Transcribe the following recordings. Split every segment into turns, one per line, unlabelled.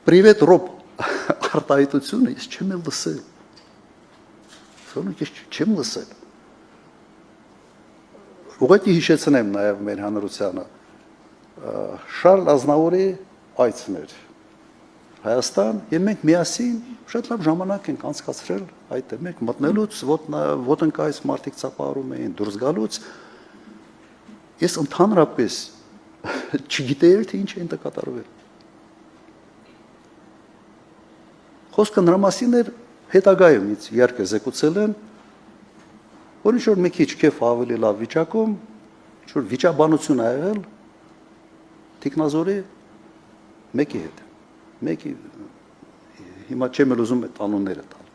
Պրիվետ ռոբ արտահայտությունը ես չեմ էլ լսել։ Սոնիկ ես չեմ լսել։ Ուղղակի հիշեցնեմ նաև մեր հանրությանը։ Շարլ Ազնավուրի այցն էր Հայաստան, եւ մենք միասին շատ լավ ժամանակ ենք անցկացրել այդտեղ։ Մենք մտնելուց ոտնկայից մարդիկ ծափարում էին, դուրս գալուց ես ընդհանրապես չգիտեի թե ինչ է ինձ կատարվել։ Խոսքը նրա մասին էր հետագայում ինձ իհարկե զեկուցել են, որ ինչ-որ մի քիչ քեֆ ավելի լավ վիճակում, ինչ-որ վիճաբանություն ա եղել Տիկնազորի մեկի հետ։ Մեկի հիմա չեմ էլ ուզում այդ անունները տալ։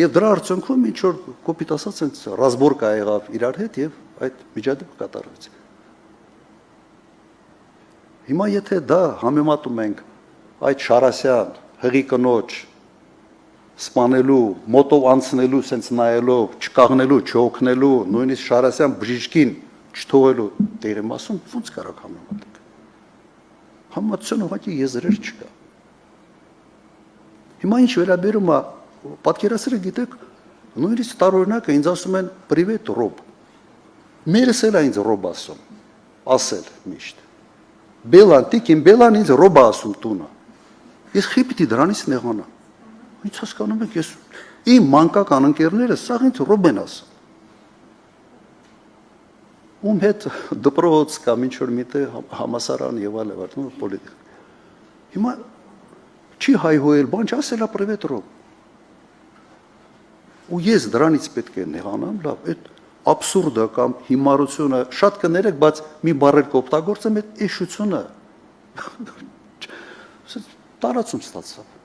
Եվ դրա արդյունքում ինչ-որ կոպիտ ասած այնց ռազմորկա եղավ իրար հետ եւ այդ միջադեպը կատարվեց։ Հիմա եթե դա համեմատում ենք այդ Շարասյան հղի կնոջ սպանելու, մոտով անցնելու, սենց նայելով, չկաղնելու, չօգնելու, նույնիսկ Շարասյան բժիշկին չթողելու տեղի մասում ո՞նց կարող համեմատենք։ Համացան ուղղակի եզրեր չկա։ Հիմա ինչ վերաբերում է պատկերացրեք գիտեք, նույնիսկ տարօրինակը ինձ ասում են պրիվետ ռոբ։ Մերս էլ ինձ ռոբ ասել միշտ։ Բելան, տիկին Բելան ինձ ռոբ ասում տունը։ Ես խի պիտի դրանից նեղանամ։ Ինչ հասկանում եք, ես իմ մանկական ընկերները սաղ ինձ ռոբ են ասում։ Ում հետ դպրոց կամ ինչ-որ միտեղ համասարան եւ այլն, պոլիտիկ։ Հիմա չի հայհոյել, բան չասելա պրիվետ ռոբ։ Ու ես դրանից պետք է նեղանամ, լավ, այդ աբսուրդը կամ հիմարությունը շատ կներեք, բայց մի բառեր կօգտագործեմ, այդ էշությունը տարածում ստացավ։